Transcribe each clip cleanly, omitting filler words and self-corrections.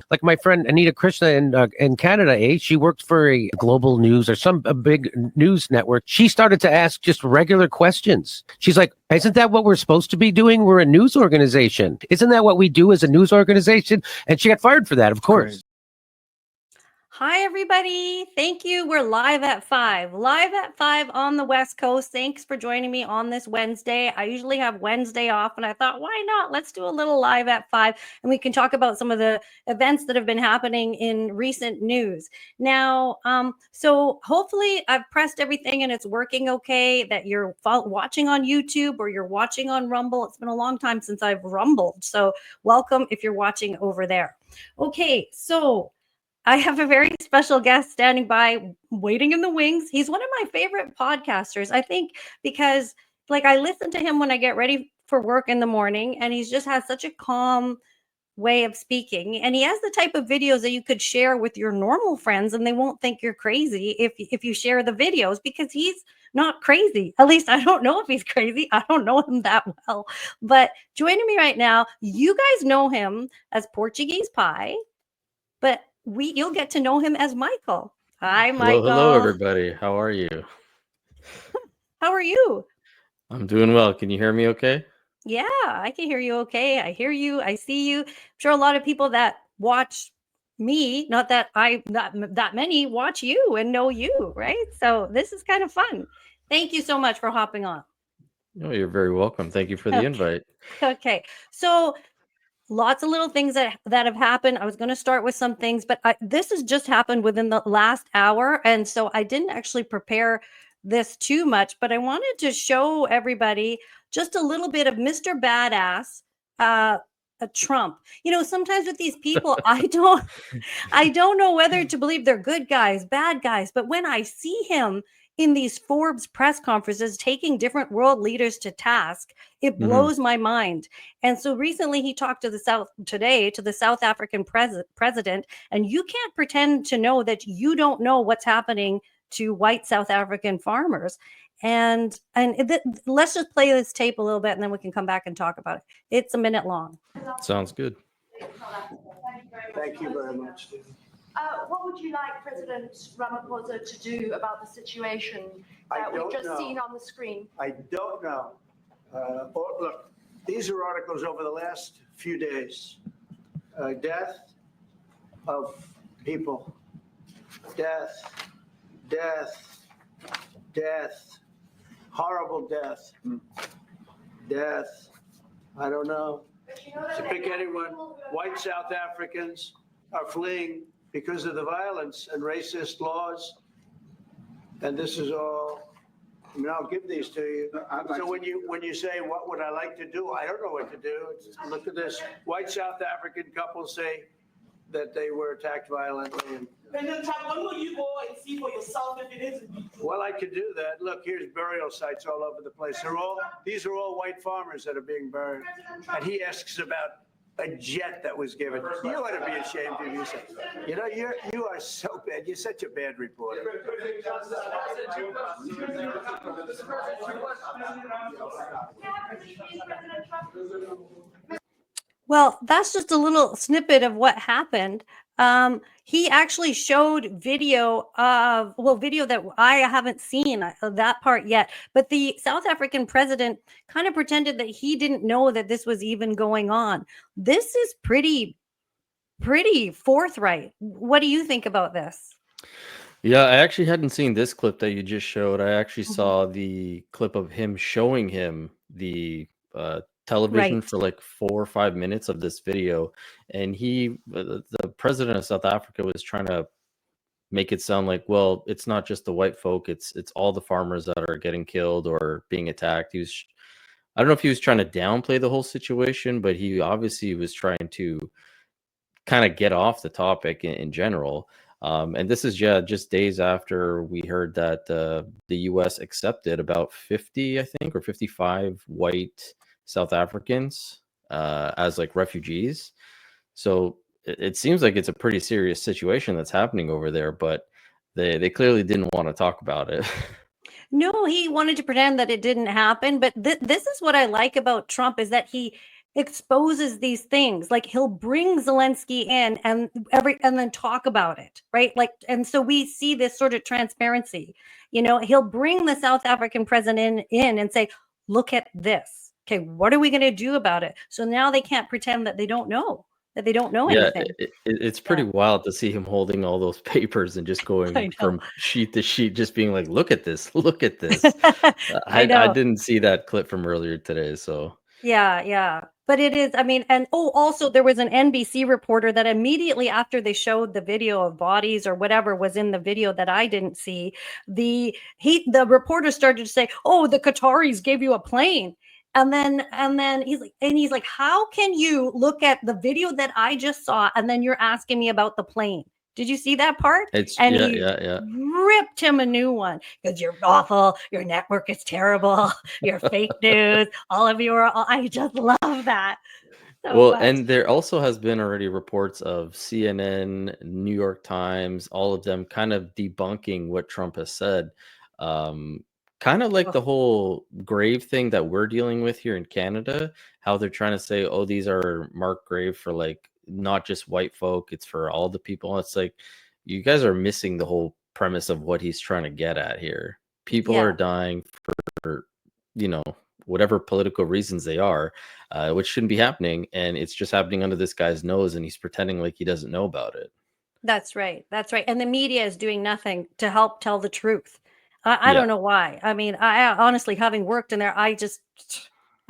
like my friend Anita Krishna in Canada, she worked for a global news or a big news network. She started to ask just regular questions. She's like, isn't that what we're supposed to be doing? We're a news organization. Isn't that what we do as a news organization? And she got fired for that, of course. Great. Hi, everybody. Thank you. We're live at 5 on the West Coast. Thanks for joining me on this Wednesday. I usually have Wednesday off, and I thought, why not? Let's do a little live at 5, and we can talk about some of the events that have been happening in recent news. Now, so hopefully I've pressed everything and it's working okay, that you're watching on YouTube or you're watching on Rumble. It's been a long time since I've rumbled, so welcome if you're watching over there. Okay, so I have a very special guest standing by, waiting in the wings. He's one of my favorite podcasters, I think, because like I listen to him when I get ready for work in the morning, and he's just has such a calm way of speaking. And he has the type of videos that you could share with your normal friends, and they won't think you're crazy if you share the videos, because he's not crazy. At least I don't know if he's crazy. I don't know him that well. But joining me right now, you guys know him as Portuguese Pie, but you'll get to know him as Michael. Hi, Michael. Hello, everybody. How are you? How are you? I'm doing well. Can you hear me okay? Yeah, I can hear you okay. I hear you. I see you. I'm sure a lot of people that watch me, not that many, watch you and know you, right? So this is kind of fun. Thank you so much for hopping on. No, you're very welcome. Thank you for the invite. Okay. So lots of little things that have happened. I was going to start with some things, but this has just happened within the last hour. And so I didn't actually prepare this too much, but I wanted to show everybody just a little bit of Mr. Badass, Trump. You know, sometimes with these people, I don't know whether to believe they're good guys, bad guys, but when I see him in these Forbes press conferences taking different world leaders to task, it blows my mind. And so recently he talked to the South African president, and you can't pretend to know that you don't know what's happening to white South African farmers. And let's just play this tape a little bit, and then we can come back and talk about it. It's a minute long. Sounds good. Thank you very much. What would you like President Ramaphosa to do about the situation that we've just seen on the screen? I don't know. Look, these are articles over the last few days. Death of people. Death. Horrible death. Death. I don't know. To pick anyone, white South Africans are fleeing because of the violence and racist laws. And this is all, I mean, I'll give these to you. So when you say, what would I like to do? I don't know what to do. Look at this. White South African couple say that they were attacked violently. President Trump, when will you go and see for yourself if it is? Well, I could do that. Look, here's burial sites all over the place. These are all white farmers that are being buried. And he asks about a jet that was given. You ought to be ashamed of yourself. You know, you are so bad. You're such a bad reporter. Well, that's just a little snippet of what happened. He actually showed video that I haven't seen that part yet, but the South African president kind of pretended that he didn't know that this was even going on. This is pretty forthright. What do you think about this? Yeah, I actually hadn't seen this clip that you just showed. I actually saw the clip of him showing him the television for like 4 or 5 minutes of this video, and the president of South Africa was trying to make it sound like, well, it's not just the white folk, it's all the farmers that are getting killed or being attacked. I don't know if he was trying to downplay the whole situation, but he obviously was trying to kind of get off the topic in general. And this is just days after we heard that the U.S. accepted about 50, I think, or 55 white South Africans as like refugees. So it seems like it's a pretty serious situation that's happening over there, but they clearly didn't want to talk about it. No, he wanted to pretend that it didn't happen. But this is what I like about Trump, is that he exposes these things. Like he'll bring Zelensky in and then talk about it, right? Like, and so we see this sort of transparency. He'll bring the South African president in and say, look at this. Okay, what are we going to do about it? So now they can't pretend that they don't know Yeah, anything. it's pretty wild to see him holding all those papers and just I going know. from sheet to sheet, just being like, look at this, look at this. I I know. didn't see that clip from earlier today, so Yeah. But it is, I mean, and also there was an NBC reporter that immediately after they showed the video of bodies or whatever was in the video that I didn't see, the reporter started to say, "Oh, the Qataris gave you a plane." And then he's like, "How can you look at the video that I just saw and then you're asking me about the plane?" Did you see that part? it's And yeah, he yeah, yeah. ripped him a new one because you're awful, your network is terrible, you're fake news, all of you are. I just love that so Well, much. and there also has been already reports of CNN, New York Times, all of them kind of debunking what Trump has said. Kind of like Ugh, the whole grave thing that we're dealing with here in Canada, how they're trying to say, oh, these are marked grave for like not just white folk, it's for all the people. It's like you guys are missing the whole premise of what he's trying to get at here. People are yeah, dying for, you know, whatever political reasons they are, which shouldn't be happening, and it's just happening under this guy's nose, and he's pretending like he doesn't know about it. that's right. That's right. And the media is doing nothing to help tell the truth. I Yeah. don't know why. I mean, I honestly, having worked in there, I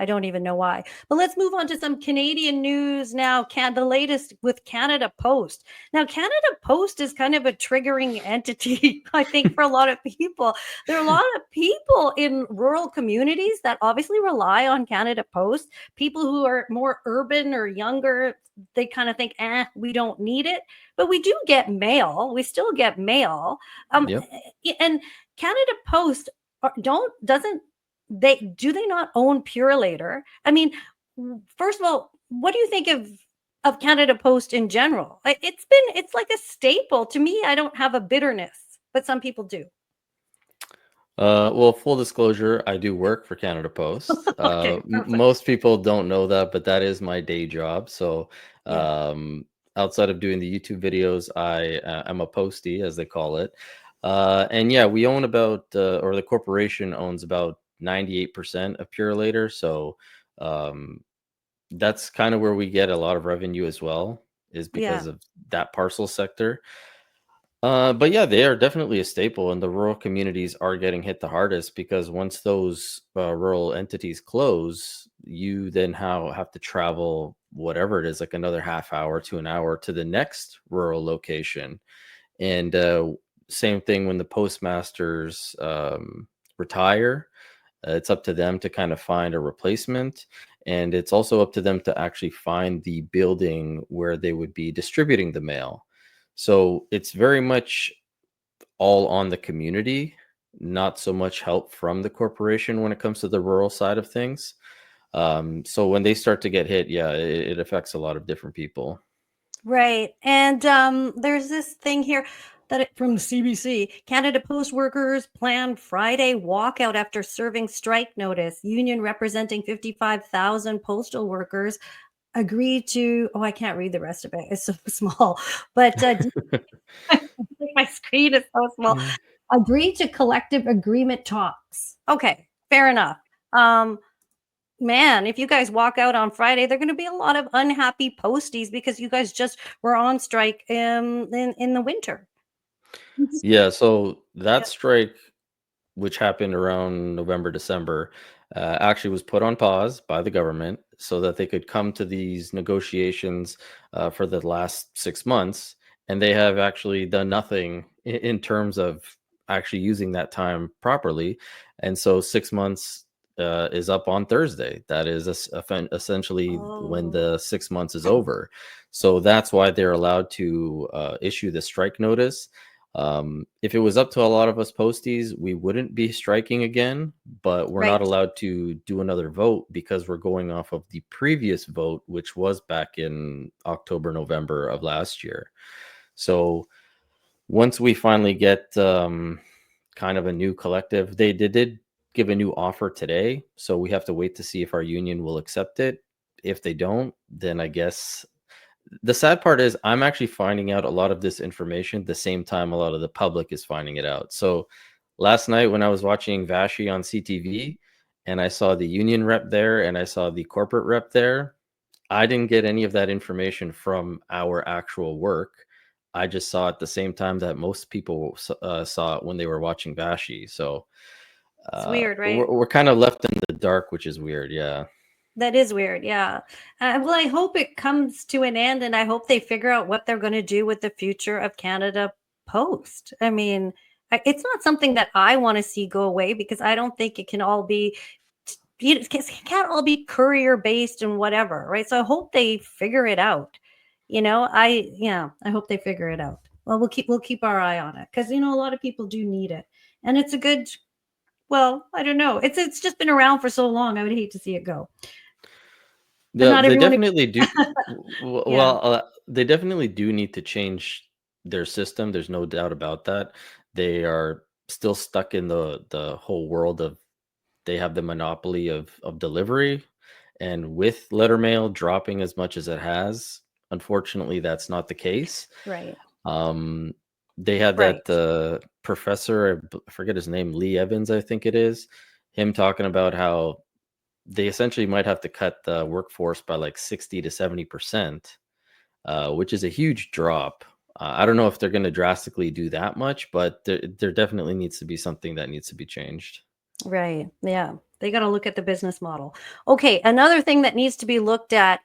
don't even know why. But let's move on to some Canadian news now. The latest with Canada Post. Now, Canada Post is kind of a triggering entity, I think, for a lot of people. There are a lot of people in rural communities that obviously rely on Canada Post. People who are more urban or younger, they kind of think, we don't need it. But we do get mail. We still get mail. Yep. And Canada Post doesn't they not own Purelator? I mean, first of all, what do you think of Canada Post in general? It's like a staple to me. I don't have a bitterness, but some people do. Well, full disclosure, I do work for Canada Post. Okay, perfect. Most people don't know that, but that is my day job. So, Yeah, outside of doing the YouTube videos, I am a postie, as they call it. And yeah, we own about, or the corporation owns about 98% of Purelator. So, that's kind of where we get a lot of revenue as well, is yeah, because of that parcel sector. But yeah, they are definitely a staple, and the rural communities are getting hit the hardest because once those rural entities close, you then have to travel whatever it is, like another half hour to an hour to the next rural location. And same thing when the postmasters retire, it's up to them to kind of find a replacement. And it's also up to them to actually find the building where they would be distributing the mail. So it's very much all on the community, not so much help from the corporation when it comes to the rural side of things. So when they start to get hit, yeah, it affects a lot of different people. right. And there's this thing here from the CBC. Canada Post workers plan Friday walkout after serving strike notice. Union representing 55,000 postal workers agreed to. Oh, I can't read the rest of it. It's so small. But my screen is so small. Agreed to collective agreement talks. Okay, fair enough. Man, if you guys walk out on Friday, there are going to be a lot of unhappy posties because you guys just were on strike in the winter. Yeah, so Yeah. that strike, which happened around November, December, actually was put on pause by the government so that they could come to these negotiations for the last 6 months. And they have actually done nothing in terms of actually using that time properly. And so 6 months is up on Thursday. That is essentially when Oh, the 6 months is over. So that's why they're allowed to issue the strike notice. If it was up to a lot of us posties, we wouldn't be striking again, but we're not right. allowed to do another vote because we're going off of the previous vote, which was back in October, November of last year. So once we finally get kind of a new collective, they did give a new offer today. So we have to wait to see if our union will accept it. if they don't, then I guess the sad part is I'm actually finding out a lot of this information the same time a lot of the public is finding it out. So last night when I was watching Vashi on CTV and I saw the union rep there and I saw the corporate rep there, I didn't get any of that information from our actual work. I just saw it the same time that most people saw it when they were watching Vashi. So It's weird, right? we're kind of left in the dark, which is weird. Yeah. That is weird. Yeah. Well, I hope it comes to an end, and I hope they figure out what they're going to do with the future of Canada Post. I mean, it's not something that I want to see go away, because I don't think it can all be, it can't all be courier based and whatever, right? So I hope they figure it out. I hope they figure it out. Well, we'll keep our eye on it, because a lot of people do need it, and it's a good. Well, I don't know. It's just been around for so long. I would hate to see it go. They definitely do. Yeah. Well, they definitely do need to change their system. There's no doubt about that. They are still stuck in the whole world of they have the monopoly of delivery, and with letter mail dropping as much as it has, unfortunately, that's not the case. Right. They had Right. that professor, I forget his name, Lee Evans, I think it is, him talking about how they essentially might have to cut the workforce by like 60 to 70%, which is a huge drop. I don't know if they're going to drastically do that much, but there definitely needs to be something that needs to be changed. Right. Yeah. They got to look at the business model. Okay. Another thing that needs to be looked at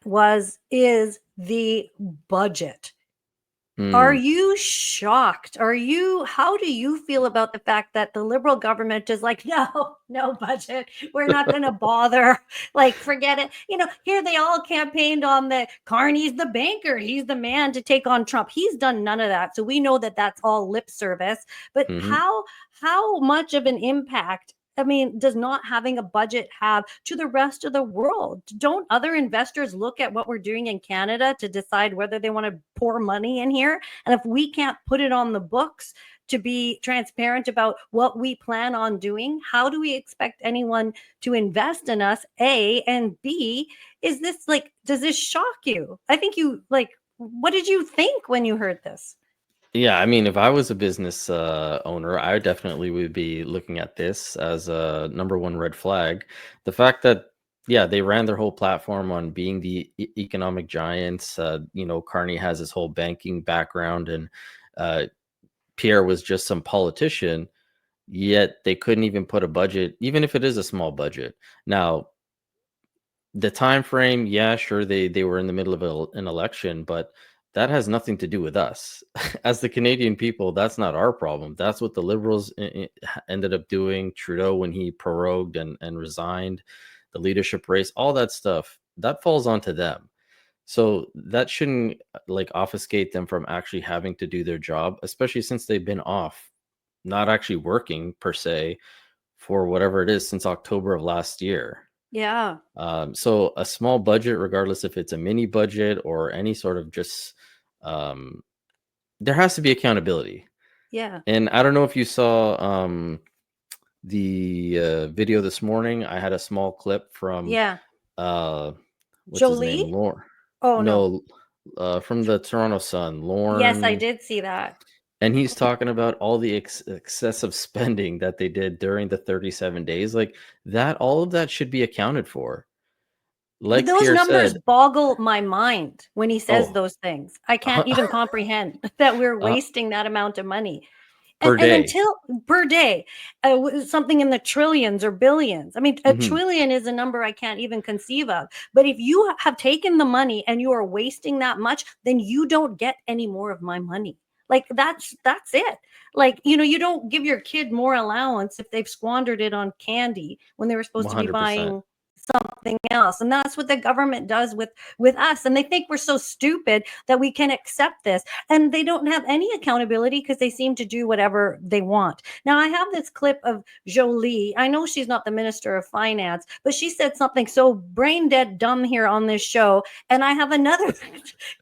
is the budget. Are you shocked? How do you feel about the fact that the Liberal government is like, no budget. We're not going to bother. Like, forget it. Here they all campaigned on the Carney's the banker. He's the man to take on Trump. He's done none of that. So we know that that's all lip service. But how much of an impact, does not having a budget have to the rest of the world? Don't other investors look at what we're doing in Canada to decide whether they want to pour money in here? And if we can't put it on the books to be transparent about what we plan on doing, how do we expect anyone to invest in us? A, and B, does this shock you? I think what did you think when you heard this? Yeah, if I was a business owner, I definitely would be looking at this as a number one red flag. The fact that, they ran their whole platform on being the economic giants. Carney has his whole banking background, and Pierre was just some politician, yet they couldn't even put a budget, even if it is a small budget. Now, the time frame, sure, they were in the middle of an election, but that has nothing to do with us. As the Canadian people, that's not our problem. That's what the Liberals ended up doing. Trudeau, when he prorogued and resigned, the leadership race, all that stuff, that falls onto them. So that shouldn't obfuscate them from actually having to do their job, especially since they've been off, not actually working per se, for whatever it is since October of last year. Yeah. So a small budget, regardless if it's a mini budget or any sort of just, there has to be accountability. Yeah. And I don't know if you saw the video this morning. I had a small clip from what's his name? Lauren. Oh no. From the Toronto Sun, Lauren. Yes, I did see that. And he's talking about all the excessive spending that they did during the 37 days. Like that, all of that should be accounted for. Like those Pierre numbers said, boggle my mind when he says those things. I can't even comprehend that we're wasting that amount of money. Per day. And until per day, something in the trillions or billions. A trillion is a number I can't even conceive of. But if you have taken the money and you are wasting that much, then you don't get any more of my money. Like that's it. You don't give your kid more allowance if they've squandered it on candy when they were supposed 100%. To be buying something else. And that's what the government does with us. And they think we're so stupid that we can accept this. And they don't have any accountability because they seem to do whatever they want. Now, I have this clip of Jolie. I know she's not the Minister of Finance, but she said something so brain dead dumb here on this show. And I have another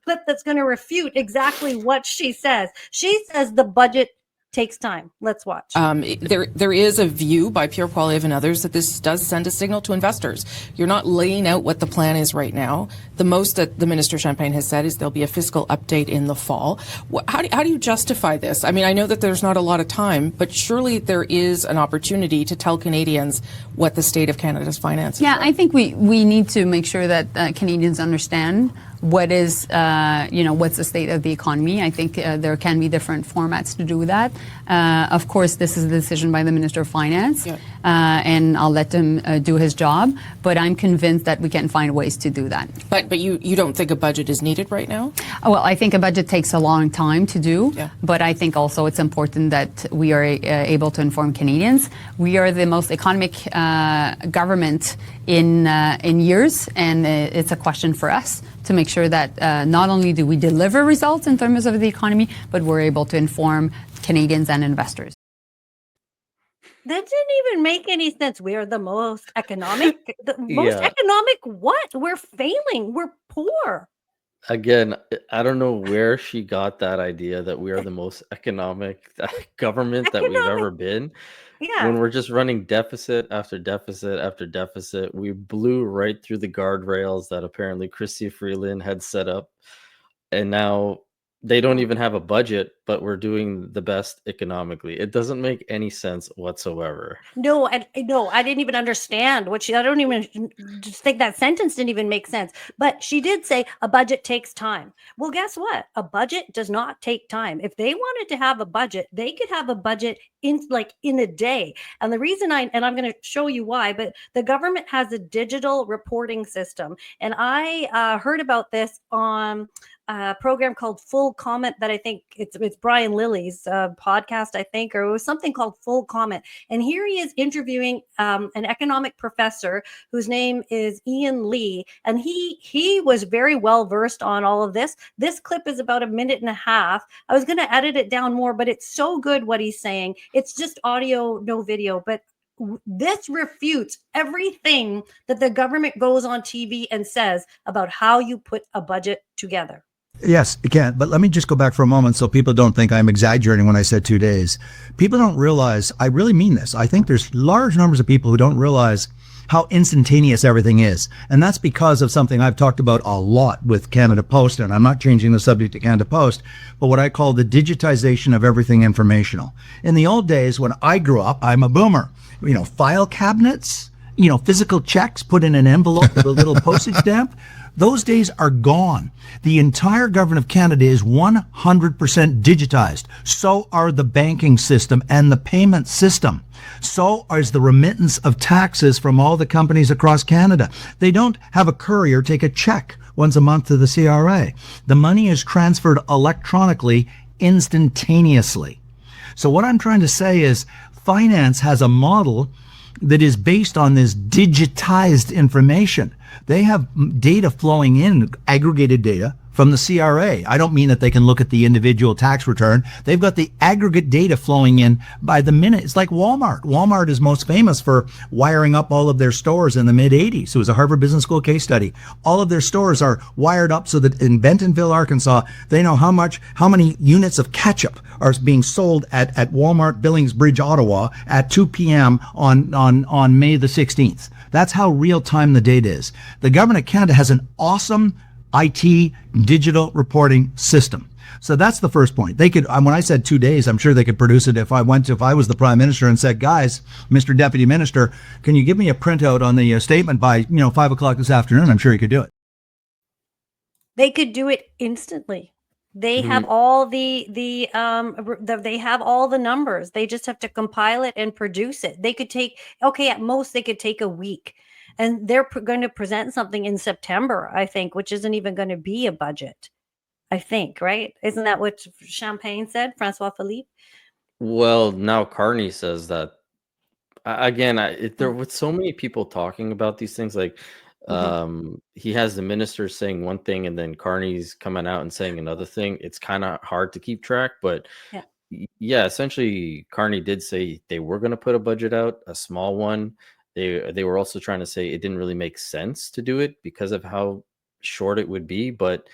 clip that's going to refute exactly what she says. She says the budget takes time. Let's watch. There is a view by Pierre Poilievre and others that this does send a signal to investors. You're not laying out what the plan is right now. The most that the Minister Champagne has said is there'll be a fiscal update in the fall. How do you justify this? I mean, I know that there's not a lot of time, but surely there is an opportunity to tell Canadians what the state of Canada's finances are. I think we need to make sure that Canadians understand what is, what's the state of the economy. I think there can be different formats to do that. Of course, this is a decision by the Minister of Finance, and I'll let him do his job. But I'm convinced that we can find ways to do that. But you don't think a budget is needed right now? Well, I think a budget takes a long time to do. Yeah. But I think also it's important that we are able to inform Canadians. We are the most economic government in years, and it's a question for us to make sure that not only do we deliver results in terms of the economy, but we're able to inform Canadians and investors. That didn't even make any sense. We are the most economic. The most economic what? We're failing. We're poor. Again, I don't know where she got that idea that we are the most economic government that we've ever been. Yeah. When we're just running deficit after deficit after deficit, we blew right through the guardrails that apparently Chrystia Freeland had set up. And now they don't even have a budget, but we're doing the best economically. It doesn't make any sense whatsoever. No, I didn't even understand what I don't even just think that sentence didn't even make sense. But she did say a budget takes time. Well, guess what? A budget does not take time. If they wanted to have a budget, they could have a budget in a day. And the reason I'm going to show you why, but the government has a digital reporting system. And I heard about this on a program called Full Comment that I think it's Brian Lilly's podcast, I think, or it was something called Full Comment. And here he is interviewing an economic professor whose name is Ian Lee. And he was very well versed on all of this. This clip is about a minute and a half. I was going to edit it down more, but it's so good what he's saying. It's just audio, no video, but this refutes everything that the government goes on TV and says about how you put a budget together. Yes, it can. But let me just go back for a moment so people don't think I'm exaggerating when I said 2 days. People don't realize, I really mean this. I think there's large numbers of people who don't realize how instantaneous everything is. And that's because of something I've talked about a lot with Canada Post, and I'm not changing the subject to Canada Post, but what I call the digitization of everything informational. In the old days, when I grew up, I'm a boomer, file cabinets, physical checks put in an envelope with a little postage stamp. Those days are gone. The entire government of Canada is 100% digitized. So are the banking system and the payment system. So is the remittance of taxes from all the companies across Canada. They don't have a courier take a check once a month to the CRA. The money is transferred electronically, instantaneously. So what I'm trying to say is finance has a model that is based on this digitized information. They have data flowing in, aggregated data from the CRA. I don't mean that they can look at the individual tax return. They've got the aggregate data flowing in by the minute. It's like Walmart. Walmart is most famous for wiring up all of their stores in the mid-'80s. It was a Harvard Business School case study. All of their stores are wired up so that in Bentonville, Arkansas, they know how many units of ketchup are being sold at Walmart Billings Bridge, Ottawa at 2 p.m. on May the 16th. That's how real time the data is. The government of Canada has an awesome IT digital reporting system. So that's the first point. They could, when I said 2 days, I'm sure they could produce it if I was the Prime Minister and said, guys, Mr. Deputy Minister, can you give me a printout on the statement by 5 o'clock this afternoon? I'm sure he could do it. They could do it instantly. They have all they have all the numbers. They just have to compile it and produce it. They could take, at most they could take a week. And they're going to present something in September, I think, which isn't even going to be a budget, I think, right? Isn't that what Champagne said, Francois Philippe? Well, now Carney says that. Again, there with so many people talking about these things, like he has the minister saying one thing and then Carney's coming out and saying another thing. It's kind of hard to keep track, but yeah, essentially Carney did say they were going to put a budget out, a small one. They were also trying to say it didn't really make sense to do it because of how short it would be. But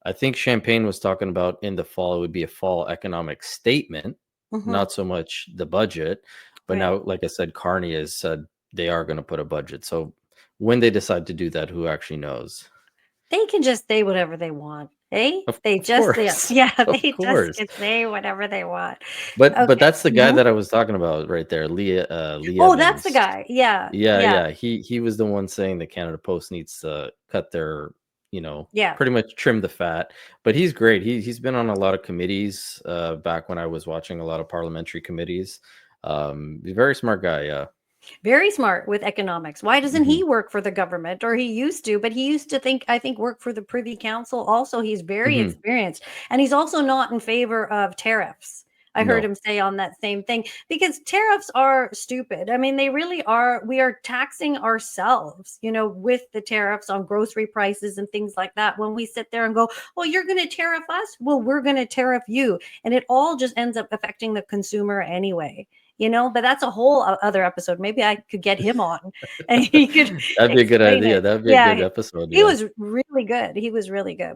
I think Champagne was talking about in the fall, it would be a fall economic statement. not so much the budget. But Right. now, like I said, Carney has said they are going to put a budget. So when they decide to do that, who actually knows? They can just say whatever they want. Eh? Of They just course. yeah, Of they just course. can say whatever they want. But Okay. that's the guy Mhm. that I was talking about right there, Lee Oh, that's the Evans. guy. Yeah. Yeah, Yeah. yeah. He was the one saying the Canada Post needs to cut their, Yeah. pretty much trim the fat. But he's great. He's been on a lot of committees back when I was watching a lot of parliamentary committees. He's a very smart guy, yeah. Very smart with economics. Why doesn't Mhm. he work for the government? Or he used to, but he used to I think, work for the Privy Council. Also, he's very Mhm. experienced. And he's also not in favor of tariffs. I heard No. him say on that same thing because tariffs are stupid. I mean, they really are. We are taxing ourselves, with the tariffs on grocery prices and things like that. When we sit there and go, well, you're going to tariff us. Well, we're going to tariff you. And it all just ends up affecting the consumer anyway. But that's a whole other episode. Maybe I could get him on and he could That'd be a good explain idea. it. That'd be a Yeah, good episode. he Yeah. was really good. He was really good.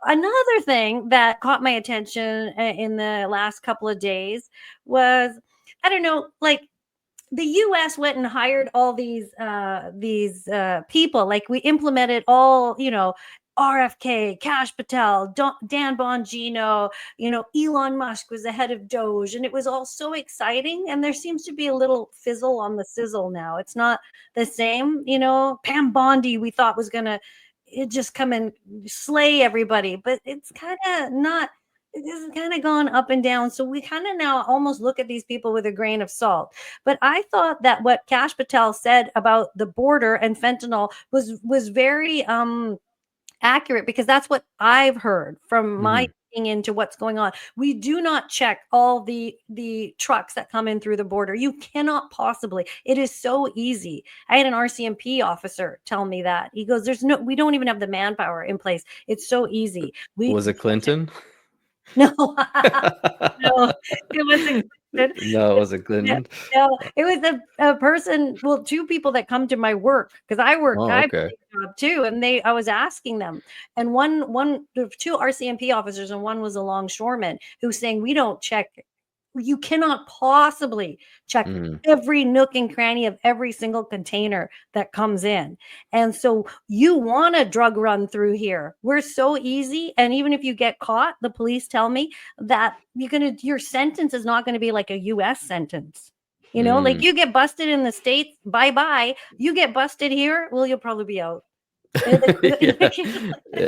Another thing that caught my attention in the last couple of days was, I don't know, like the US went and hired all these people. Like we implemented all, RFK, Kash Patel, Dan Bongino, Elon Musk was the head of Doge, and it was all so exciting. And there seems to be a little fizzle on the sizzle now. It's not the same, Pam Bondi we thought was gonna just come and slay everybody, but it's kind of not. It's kind of gone up and down. So we kind of now almost look at these people with a grain of salt. But I thought that what Kash Patel said about the border and fentanyl was very accurate, because that's what I've heard from my Mhm. digging into what's going on. We do not check all the trucks that come in through the border. You cannot possibly. It is so easy. I had an RCMP officer tell me that. He goes, we don't even have the manpower in place. It's so easy. We Was it Clinton? no, no, it wasn't Clinton. No, it wasn't Yeah, Clinton. no, it was a person, well, two people that come to my work, because I Oh, have okay. a job too, and I was asking them, and there were two RCMP officers, and one was a longshoreman who's saying we don't check. You cannot possibly check Mhm. every nook and cranny of every single container that comes in. And so you want a drug run through here. We're so easy. And even if you get caught, the police tell me that your sentence is not going to be like a US sentence. Like Mm. you get busted in the States, bye-bye. You get busted here, well, you'll probably be out. Yeah.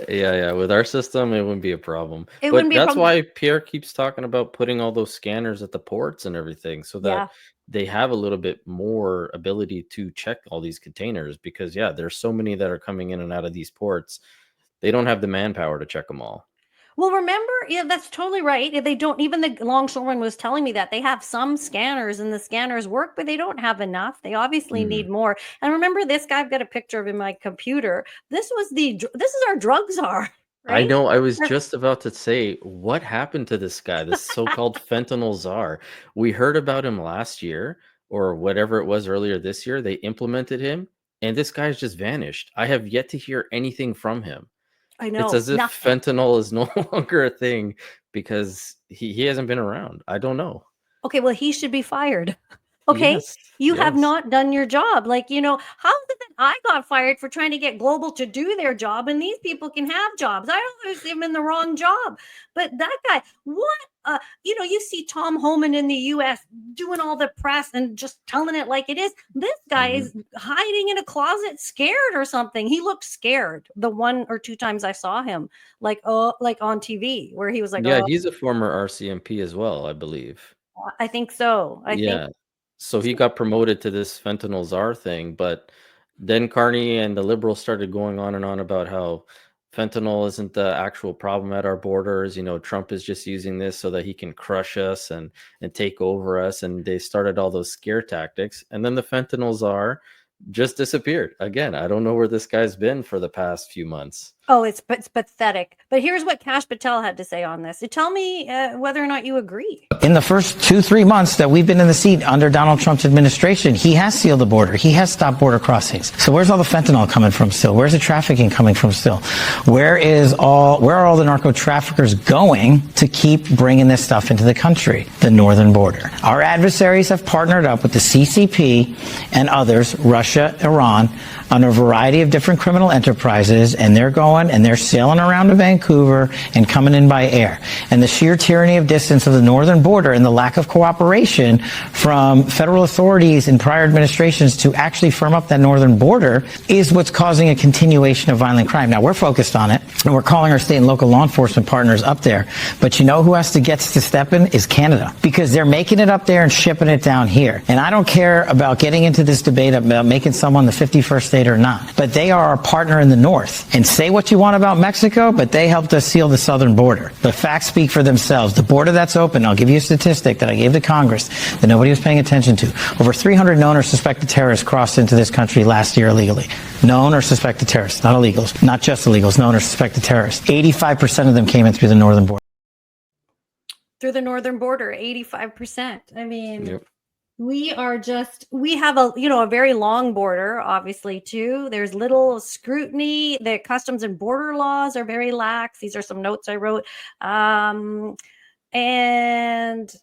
Yeah. With our system, it wouldn't be a problem. It wouldn't But be a that's problem. why Pierre keeps talking about putting all those scanners at the ports and everything, so Yeah. that they have a little bit more ability to check all these containers, because there's so many that are coming in and out of these ports. They don't have the manpower to check them all. Well, remember, yeah, that's totally right. They don't, even the longshoreman was telling me that they have some scanners and the scanners work, but they don't have enough. They obviously Mhm. need more. And remember, this guy, I've got a picture of in my computer. This is our drug czar, I right? know. I was just about to say, what happened to this guy, this so-called fentanyl czar? We heard about him last year or whatever it was earlier this year. They implemented him, and this guy's just vanished. I have yet to hear anything from him. I It's know, as if nothing. fentanyl is no longer a thing because he hasn't been around. I don't know. Okay, well, he should be fired. Okay, Yes. you have Yes. not done your job. Like, how is it that I got fired for trying to get Global to do their job and these people can have jobs? I don't know, them in the wrong job. But that guy, what? You see Tom Homan in the US doing all the press and just telling it like it is. This guy Mhm. is hiding in a closet, scared or something. He looked scared the one or two times I saw him, like on TV, where he was like, Yeah, oh, he's a former RCMP as well, I believe. I think so. I think Yeah. So he got promoted to this fentanyl czar thing, but then Carney and the liberals started going on and on about how fentanyl isn't the actual problem at our borders. Trump is just using this so that he can crush us and take over us. And they started all those scare tactics. And then the fentanyl czar just disappeared again. I don't know where this guy's been for the past few months. Oh, it's pathetic. But here's what Kash Patel had to say on this. Tell me whether or not you agree. In the first 2-3 months that we've been in the seat under Donald Trump's administration, he has sealed the border. He has stopped border crossings. So where's all the fentanyl coming from still? Where's the trafficking coming from still? Where are all the narco traffickers going to keep bringing this stuff into the country? The northern border. Our adversaries have partnered up with the CCP and others, Russia, Iran, on a variety of different criminal enterprises, and they're going and they're sailing around to Vancouver and coming in by air. And the sheer tyranny of distance of the northern border and the lack of cooperation from federal authorities in prior administrations to actually firm up that northern border is what's causing a continuation of violent crime. Now, we're focused on it, and we're calling our state and local law enforcement partners up there. But you know who has to get to step in is Canada, because they're making it up there and shipping it down here. And I don't care about getting into this debate about making someone the 51st state or not, but they are our partner in the north. And say what you want about Mexico, but they helped us seal the southern border. The facts speak for themselves. The border that's open, I'll give you a statistic that I gave to Congress that nobody was paying attention to. Over 300 known or suspected terrorists crossed into this country last year illegally. Known or suspected terrorists, not illegals, not just illegals, known or suspected terrorists. 85% of them came in through the northern border. Through the northern border, 85%. I mean, Yep. we have a very long border, obviously, too. There's little scrutiny. The customs and border laws are very lax. These are some notes I wrote. And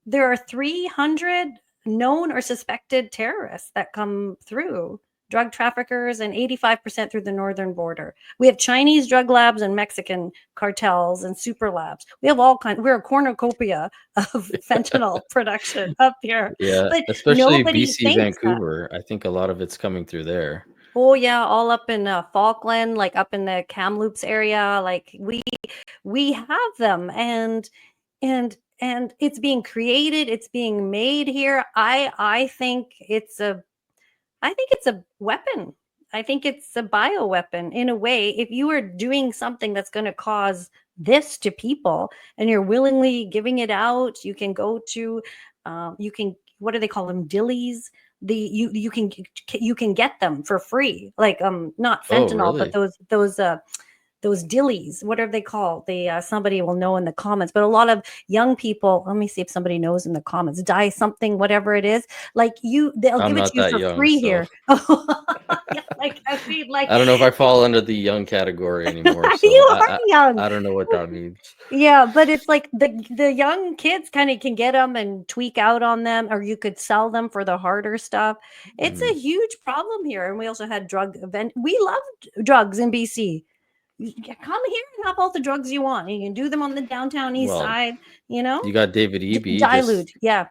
there are 300 known or suspected terrorists that come through. Drug traffickers, and 85% through the northern border. We have Chinese drug labs and Mexican cartels and super labs. We have all kinds. We're a cornucopia of fentanyl production up here. Yeah, But especially nobody BC, thinks that. Vancouver. I think a lot of it's coming through there. Oh yeah, all up in Falkland, like up in the Kamloops area. Like we have them, and it's being created. It's being made here. I think it's a weapon. I think it's a bioweapon in a way. If you are doing something that's going to cause this to people and you're willingly giving it out, you can go to, what do they call them? Dillies. You can get them for free. Like, not fentanyl, really? but those dillies, whatever they call. Somebody will know in the comments, but a lot of young people, let me see if somebody knows in the comments, die something, whatever it is, like they'll I'm give it not to you that for young, free so here. Yeah, like I don't know if I fall under the young category anymore. So you are young. I don't know what that means. Yeah, but it's like the young kids kind of can get them and tweak out on them, or you could sell them for the harder stuff. It's a huge problem here. And we also had drug event. We love drugs in BC. Come here and have all the drugs you want. You can do them on the downtown east Well, side, you got David Eby. dilute. Yeah.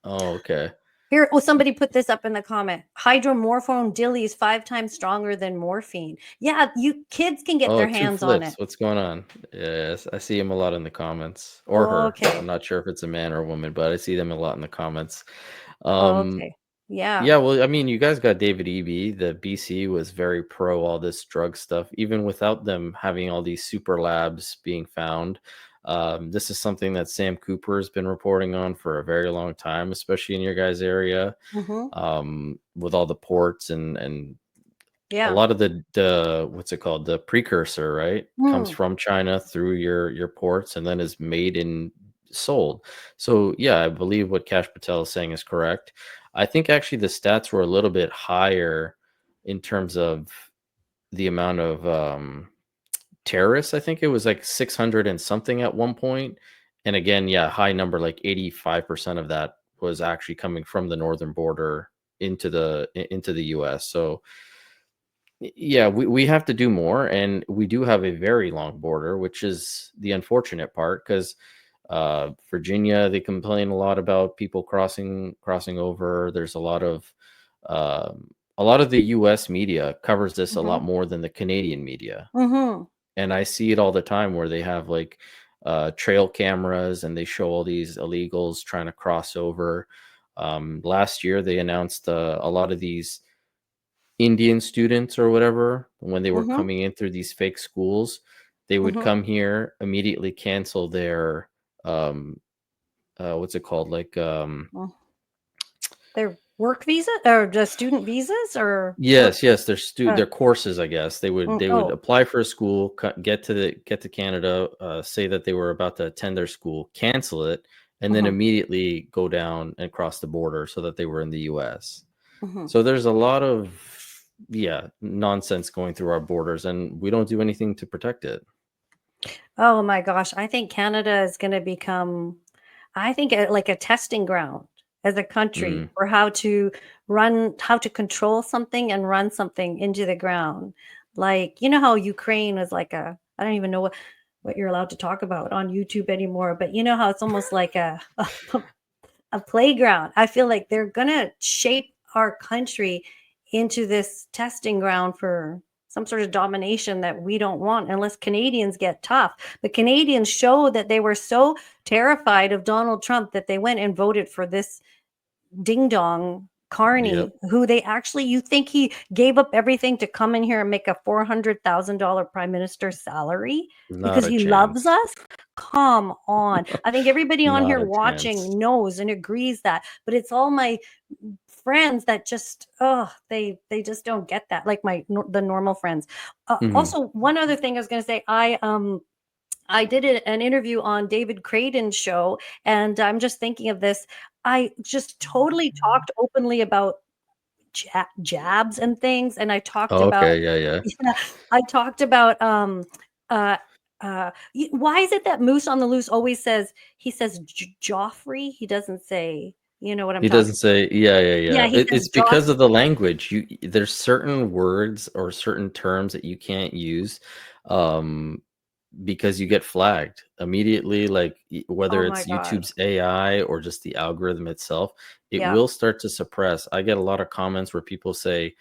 Oh, okay. Here, somebody put this up in the comment. Hydromorphone dilly is 5 times stronger than morphine. Yeah, you kids can get their hands on it. What's going on? Yes, I see him a lot in the comments, or her. Okay. I'm not sure if it's a man or a woman, but I see them a lot in the comments. Okay. Yeah. Yeah, well, I mean, you guys got David Eby. The BC was very pro all this drug stuff, even without them having all these super labs being found. This is something that Sam Cooper has been reporting on for a very long time, especially in your guys' area, with all the ports and Yeah. a lot of the what's it called, the precursor, right, comes from China through your ports and then is made and sold. So yeah, I believe what Kash Patel is saying is correct. I think actually the stats were a little bit higher in terms of the amount of terrorists. I think it was like 600 and something at one point. And again, yeah, high number, like 85% of that was actually coming from the northern border into the US. So yeah, we have to do more, and we do have a very long border, which is the unfortunate part, because Virginia, they complain a lot about people crossing over. There's a lot of the US media covers this a lot more than the Canadian media. And I see it all the time where they have like trail cameras and they show all these illegals trying to cross over. Last year, they announced a lot of these Indian students or whatever, when they were coming in through these fake schools, they would come here, immediately cancel their what's it called, like their work visa or the student visas or Yes, yes, their courses, I guess. They would oh. apply for a school, get to Canada, say that they were about to attend their school, cancel it, and then immediately go down and cross the border so that they were in the US. So there's a lot of nonsense going through our borders, and we don't do anything to protect it. Oh my gosh, I think Canada is going to become, I think, like a testing ground as a country for how to control something and run something into the ground. Like, you know how Ukraine is like I don't even know what you're allowed to talk about on YouTube anymore, but you know how it's almost like a playground. I feel like they're going to shape our country into this testing ground for some sort of domination that we don't want unless Canadians get tough. The Canadians show that they were so terrified of Donald Trump that they went and voted for this ding dong Carney, who they actually, you think he gave up everything to come in here and make a $400,000 prime minister salary because he loves us? Come on. I think everybody on here watching knows and agrees that, but it's all my friends that just they just don't get that, like the normal friends. Also, one other thing I was going to say, I did an interview on David Creighton's show, and I'm just thinking of this. I just totally talked openly about jabs and things, and I talked about I talked about why is it that Moose on the Loose always says Joffrey? He doesn't say, you know what I'm He talking doesn't say, yeah. It's because of the language. There's certain words or certain terms that you can't use, because you get flagged immediately. Like whether it's YouTube's AI or just the algorithm itself, it will start to suppress. I get a lot of comments where people say,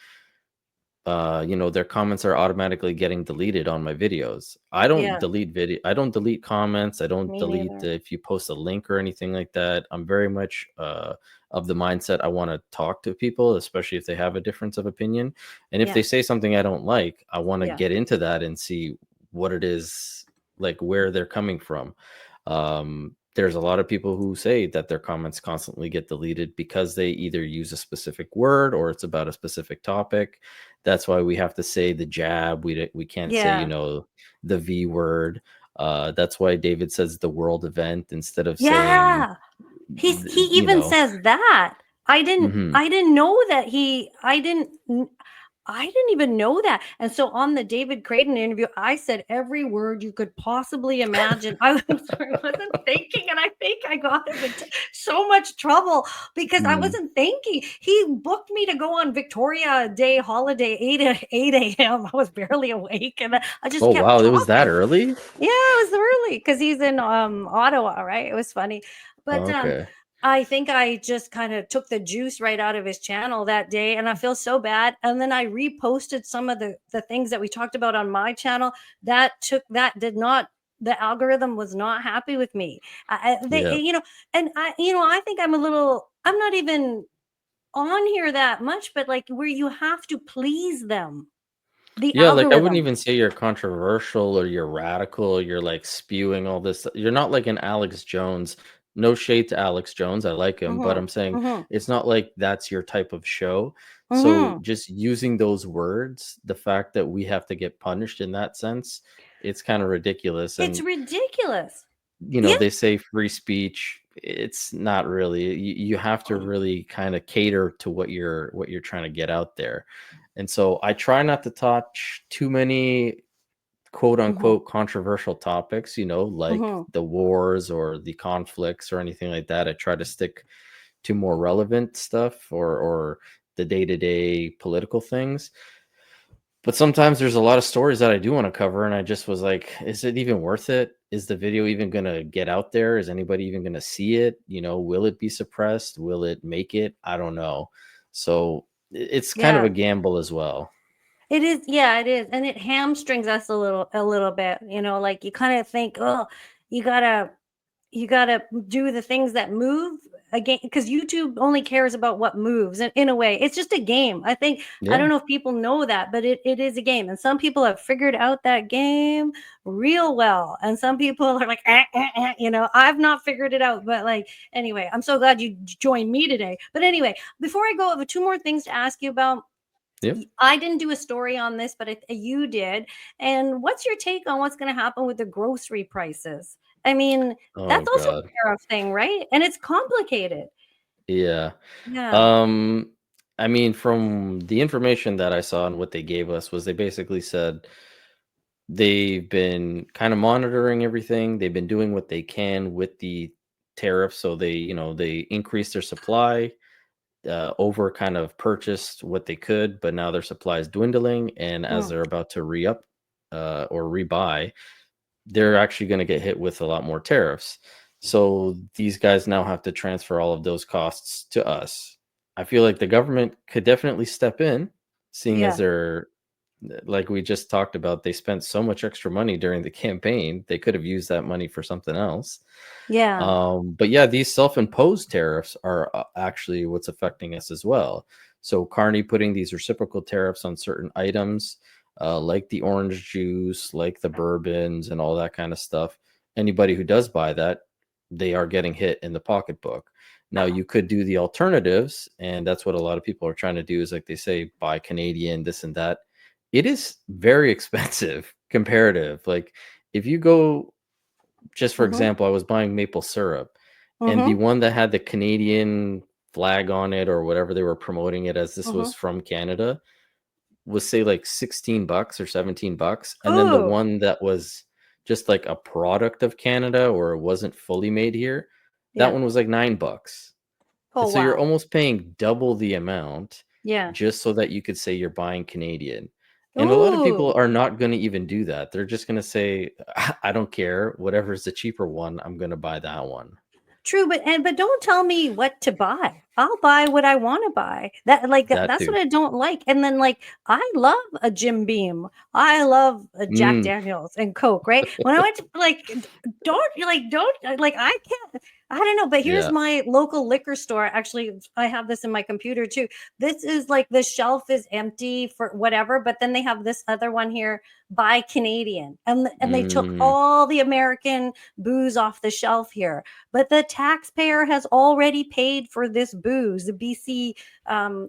their comments are automatically getting deleted on my videos. I don't delete I don't delete comments. I don't delete if you post a link or anything like that. I'm very much of the mindset I want to talk to people, especially if they have a difference of opinion. And if they say something I don't like, I want to get into that and see what it is, like where they're coming from. There's a lot of people who say that their comments constantly get deleted because they either use a specific word or it's about a specific topic. That's why we have to say the jab. We can't say, the V word. That's why David says the world event instead of saying. He even says that. I didn't know that I didn't even know that. And so on the David Creighton interview, I said every word you could possibly imagine. I wasn't thinking, and I think I got him into so much trouble because I wasn't thinking. He booked me to go on Victoria Day holiday, 8 a.m. I was barely awake, and I just kept talking. It was that early? Yeah, it was early because he's in Ottawa, right? It was funny. But I think I just kind of took the juice right out of his channel that day, and I feel so bad. And then I reposted some of the things that we talked about on my channel. The algorithm was not happy with me. I think I'm not even on here that much, but like where you have to please them. Like I wouldn't even say you're controversial or you're radical. You're like spewing all this. You're not like an Alex Jones. No shade to Alex Jones. I like him, but I'm saying it's not like that's your type of show. So just using those words, the fact that we have to get punished in that sense, it's kind of ridiculous. It's ridiculous. They say free speech. It's not really. You have to really kind of cater to what you're trying to get out there. And so I try not to touch too many quote unquote controversial topics, like the wars or the conflicts or anything like that. I try to stick to more relevant stuff or the day-to-day political things. But sometimes there's a lot of stories that I do want to cover, and I just was like, is it even worth it? Is the video even going to get out there? Is anybody even going to see it? Will it be suppressed? Will it make it? I don't know. So it's kind of a gamble as well. It is. Yeah, it is. And it hamstrings us a little bit, like you kind of think, oh, you gotta do the things that move a game, because YouTube only cares about what moves. And in a way, it's just a game. I think, I don't Yeah. know if people know that, but it is a game. And some people have figured out that game real well. And some people are like, you know, I've not figured it out. But like, anyway, I'm so glad you joined me today. But anyway, before I go, I have two more things to ask you about. Yep. I didn't do a story on this, but you did. And what's your take on what's going to happen with the grocery prices? I mean, Oh that's also God. a tariff thing, right? And it's complicated. Yeah. Yeah. I mean, from the information that I saw and what they gave us was they basically said they've been kind of monitoring everything. They've been doing what they can with the tariffs. So they, they increased their supply, over kind of purchased what they could, but now their supply is dwindling. And as they're about to re-up or rebuy, they're actually going to get hit with a lot more tariffs. So these guys now have to transfer all of those costs to us. I feel like the government could definitely step in, seeing as Yeah. they're, like we just talked about, they spent so much extra money during the campaign. They could have used that money for something else. Yeah. But yeah, these self-imposed tariffs are actually what's affecting us as well. So Carney putting these reciprocal tariffs on certain items, like the orange juice, like the bourbons and all that kind of stuff. Anybody who does buy that, they are getting hit in the pocketbook. Now you could do the alternatives, and that's what a lot of people are trying to do, is like they say, buy Canadian, this and that. It is very expensive comparative. Like if you go, just for example, I was buying maple syrup, and the one that had the Canadian flag on it or whatever they were promoting it as, this was from Canada, was say like $16 or $17. And then the Ooh. one that was just like a product of Canada or it wasn't fully made here, that Yeah. one was like $9. Oh, And so you're wow. almost paying double the amount Yeah. just so that you could say you're buying Canadian. And a lot of Ooh. people are not going to even do that. They're just going to say, I don't care. Whatever's the cheaper one, I'm going to buy that one. True, but don't tell me what to buy. I'll buy what I want to buy. That That's what too. I don't like. And then like I love a Jim Beam. I love a Jack Mm, Daniels and Coke, right? When I went to don't I can't, I don't know, but here's yeah. my local liquor store. Actually, I have this in my computer too. This is like the shelf is empty for whatever, but then they have this other one here, buy Canadian. And they took Mm, all the American booze off the shelf here. But the taxpayer has already paid for this booze, the BC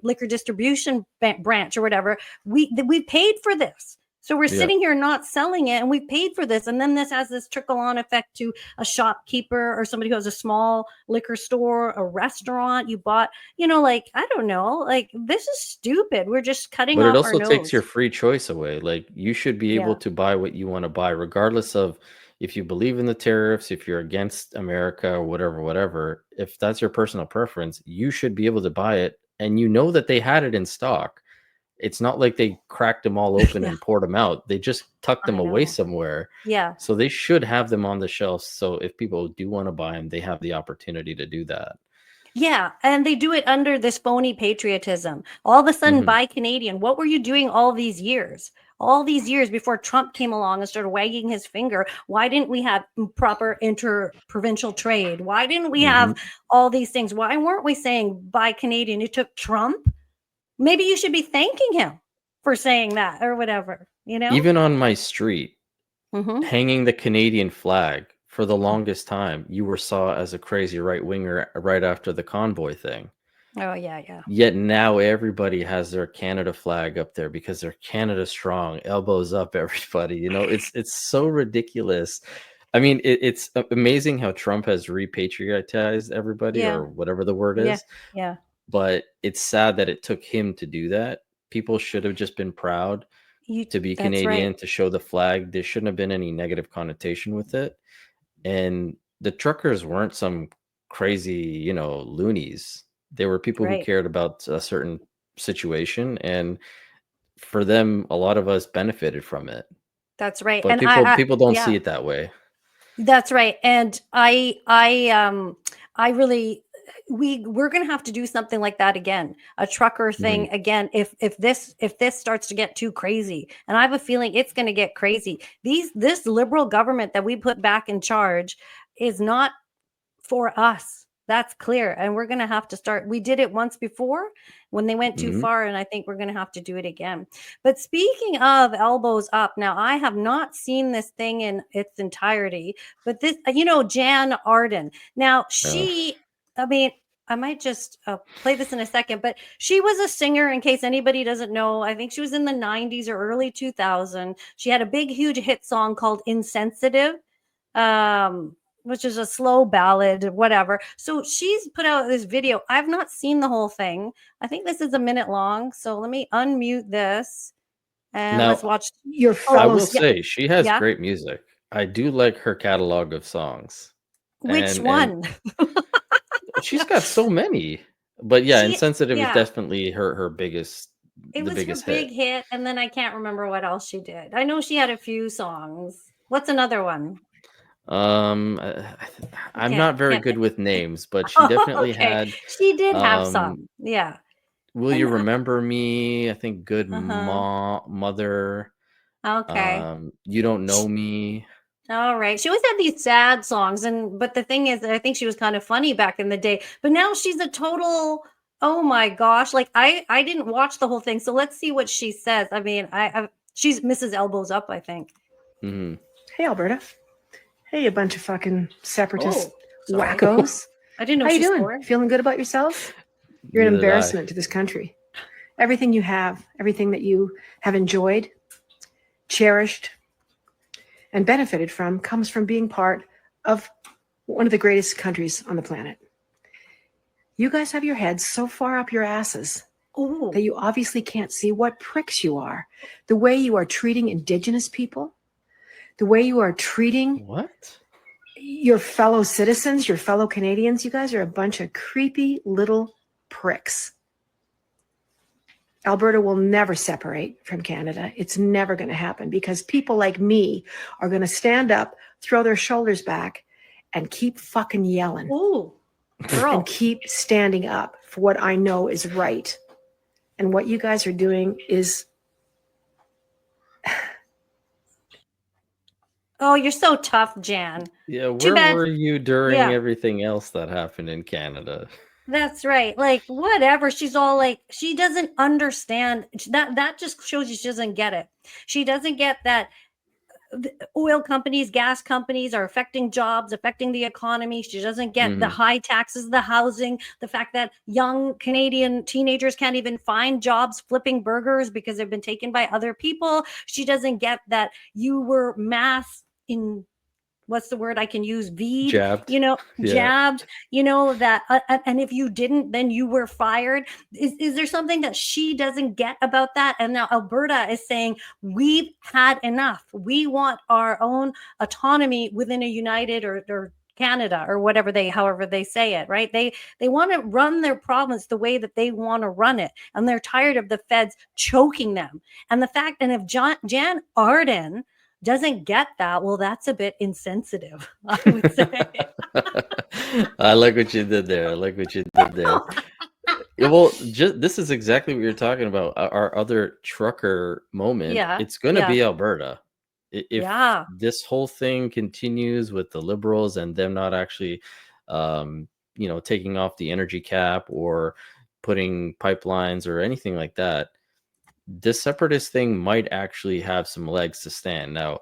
liquor distribution branch or whatever. We paid for this. So we're yeah. sitting here not selling it, and we paid for this. And then this has this trickle on effect to a shopkeeper or somebody who has a small liquor store, a restaurant. You bought, like, I don't know, like this is stupid. We're just cutting But it off our also takes your nose. free choice away. Like you should be able Yeah. to buy what you want to buy, regardless of if you believe in the tariffs, if you're against America or whatever. If that's your personal preference, you should be able to buy it. And you know that they had it in stock. It's not like they cracked them all open Yeah, and poured them out. They just tucked them I away know. somewhere. Yeah. So they should have them on the shelves. So if people do want to buy them, they have the opportunity to do that. Yeah, and they do it under this phony patriotism. All of a sudden, Hmm. buy Canadian. What were you doing all these years? All these years before Trump came along and started wagging his finger. Why didn't we have proper inter-provincial trade? Why didn't we have Hmm. all these things? Why weren't we saying buy Canadian? It took Trump. Maybe you should be thanking him for saying that or whatever, Even on my street, Mm-hmm. hanging the Canadian flag for the longest time, you were saw as a crazy right winger right after the convoy thing. Oh, yeah, yeah. Yet now everybody has their Canada flag up there because they're Canada strong, elbows up, everybody. It's so ridiculous. I mean, it's amazing how Trump has repatriotized everybody, Yeah, or whatever the word yeah, is. yeah. But it's sad that it took him to do that. People should have just been proud to be That's right. Canadian, to show the flag. There shouldn't have been any negative connotation with it. And the truckers weren't some crazy, loonies. They were people who Right. cared about a certain situation. And for them, a lot of us benefited from it. That's right. But And people don't see yeah. it that way. That's right. And I really, we're going to have to do something like that again, a trucker Mhm. thing again. If this starts to get too crazy, and I have a feeling it's going to get crazy. This liberal government that we put back in charge is not for us. That's clear. And we're going to have to start. We did it once before when they went too Mhm. far, and I think we're going to have to do it again. But speaking of elbows up, now I have not seen this thing in its entirety, but this, Jann Arden. Now Oh. I mean, I might just play this in a second, but she was a singer, in case anybody doesn't know. I think she was in the 90s or early 2000. She had a big, huge hit song called Insensitive. Which is a slow ballad, whatever. So she's put out this video. I've not seen the whole thing. I think this is a minute long. So let me unmute this and let's Now, watch. Your I fellows. will say she has Yeah. great music. I do like her catalog of songs. Which And one? she's got so many. But yeah, She, Insensitive is yeah, definitely her biggest it the was her biggest big hit. hit. And then I can't remember what else she did. I know she had a few songs. What's another one? I'm not very Can't good think. with names, but she Oh, definitely okay. had She did have um some. Yeah. Will And You Remember Me? I think Good uh-huh. Mother. Okay. You Don't Know Me. All right. She always had these sad songs, but the thing is, I think she was kind of funny back in the day. But now she's a total. Oh my gosh! Like I didn't watch the whole thing, so let's see what she says. I mean, she's Mrs. Elbows Up, I think. Mhm. Hey, Alberta. Hey, you bunch of fucking separatist Sorry. wackos. I didn't know How you she doing? swore. Feeling good about yourself? You're an Neither did I. embarrassment to this country. Everything you have, everything that you have enjoyed, cherished, and benefited from comes from being part of one of the greatest countries on the planet. You guys have your heads so far up your asses Ooh. that you obviously can't see what pricks you are. The way you are treating Indigenous people, the way you are treating What? your fellow citizens, your fellow Canadians. You guys are a bunch of creepy little pricks. Alberta will never separate from Canada. It's never going to happen because people like me are going to stand up, throw their shoulders back, and keep fucking yelling. Ooh, girl. And keep standing up for what I know is right. And what you guys are doing is... Oh, you're so tough, Jan. Yeah, Too where bad. were you during Yeah. everything else that happened in Canada? That's right. Like whatever. She's all like, she doesn't understand that just shows you she doesn't get it. She doesn't get that the oil companies, gas companies are affecting jobs, affecting the economy. She doesn't get the Mhm. high taxes, the housing, the fact that young Canadian teenagers can't even find jobs flipping burgers because they've been taken by other people. She doesn't get that you were mass in what's the word I can use? Jabbed. Yeah. Jabbed, that, and if you didn't, then you were fired. Is there something that she doesn't get about that? And now Alberta is saying, we've had enough. We want our own autonomy within a united or Canada or however they say it, right? They want to run their province the way that they want to run it. And they're tired of the feds choking them. And if Jann Arden doesn't get that, well, that's a bit insensitive, I would say. I like what you did there. Yeah, well, this is exactly what you're talking about. Our other trucker moment. Yeah, It's going to yeah. be Alberta. If Yeah. this whole thing continues with the Liberals and them not actually, taking off the energy cap or putting pipelines or anything like that, this separatist thing might actually have some legs to stand. Now,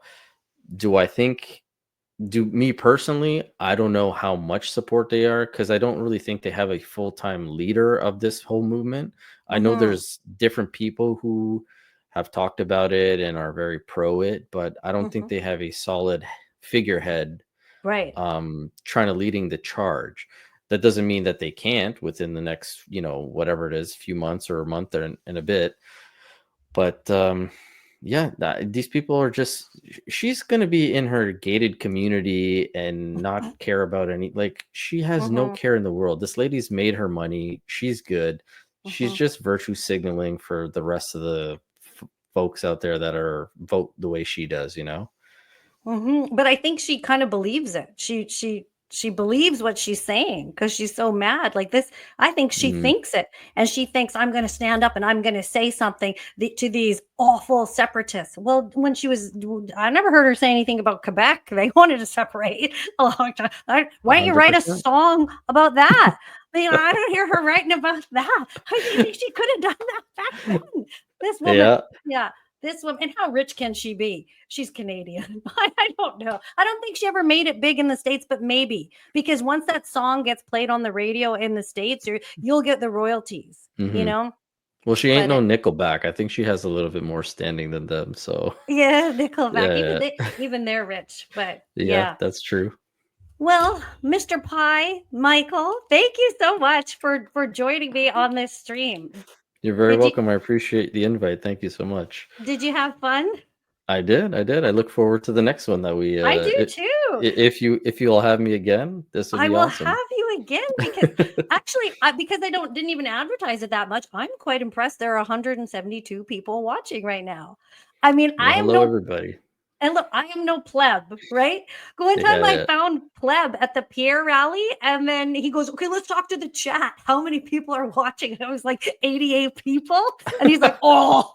me personally, I don't know how much support they are because I don't really think they have a full-time leader of this whole movement. I know there's different people who have talked about it and are very pro it, but I don't think they have a solid figurehead Right. trying to leading the charge. That doesn't mean that they can't within the next, whatever it is, few months or a month and a bit. But these people are she's going to be in her gated community and not care about she has no care in the world. This lady's made her money. She's good. She's just virtue signaling for the rest of the folks out there that vote the way she does, But I think she kind of believes it. She she believes what she's saying because she's so mad. Like this, I think she thinks it, and she thinks I'm going to stand up and I'm going to say something to these awful separatists. Well, when I never heard her say anything about Quebec. They wanted to separate a long time. Why don't you write a 100%. song about that? I don't hear her writing about that. I think she could have done that back then. This woman, yeah. This woman, and how rich can she be? She's Canadian. I don't know. I don't think she ever made it big in the States, but maybe because once that song gets played on the radio in the States, you'll get the royalties, you know? Well, she ain't no Nickelback. I think she has a little bit more standing than them. So yeah, Nickelback. Yeah. Even they're rich, but yeah, that's true. Well, Mr. Pie, Michael, thank you so much for joining me on this stream. You're very welcome. I appreciate the invite. Thank you so much. Did you have fun? I did. I look forward to the next one that we. I do too. If you all have me again, this will be awesome. I will have you again because actually, because I didn't even advertise it that much. I'm quite impressed. There are 172 people watching right now. I mean, Well, hello everybody. And look, I am no pleb, right? One time I found pleb at the Pierre rally, and then he goes, "Okay, let's talk to the chat. How many people are watching?" And I was like, 88 people. And he's like, "Oh."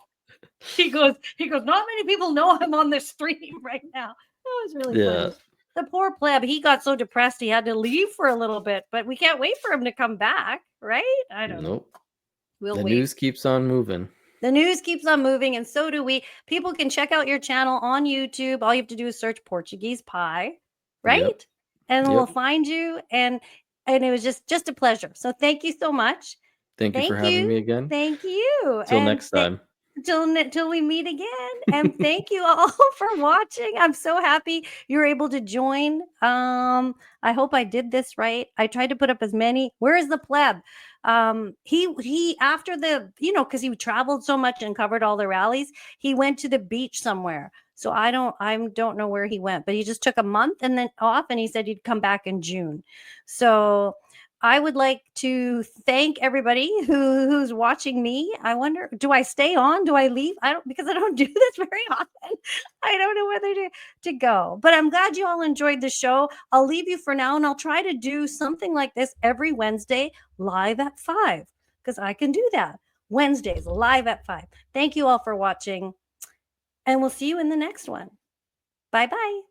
He goes, not many people know I'm on the stream right now. That was really funny. The poor pleb, he got so depressed he had to leave for a little bit, but we can't wait for him to come back, right? I don't know. We'll wait. The news keeps on moving. The news keeps on moving, and so do we. People can check out your channel on YouTube. All you have to do is search Portuguese Pie, right? And we'll find you. And it was just a pleasure. So thank you so much. Thank you for having me again. Thank you. Till next time. Till we meet again. And thank you all for watching. I'm so happy you're able to join. I hope I did this right. I tried to put up as many. Where is the pleb? He after the, because he traveled so much and covered all the rallies, he went to the beach somewhere. So I don't know where he went, but he just took a month and then off, and he said he'd come back in June. So I would like to thank everybody who's watching me. I wonder, do I stay on? Do I leave? Because I don't do this very often. I don't know whether to go, but I'm glad you all enjoyed the show. I'll leave you for now, and I'll try to do something like this every Wednesday live at 5, because I can do that. Wednesdays live at 5. Thank you all for watching, and we'll see you in the next one. Bye-bye.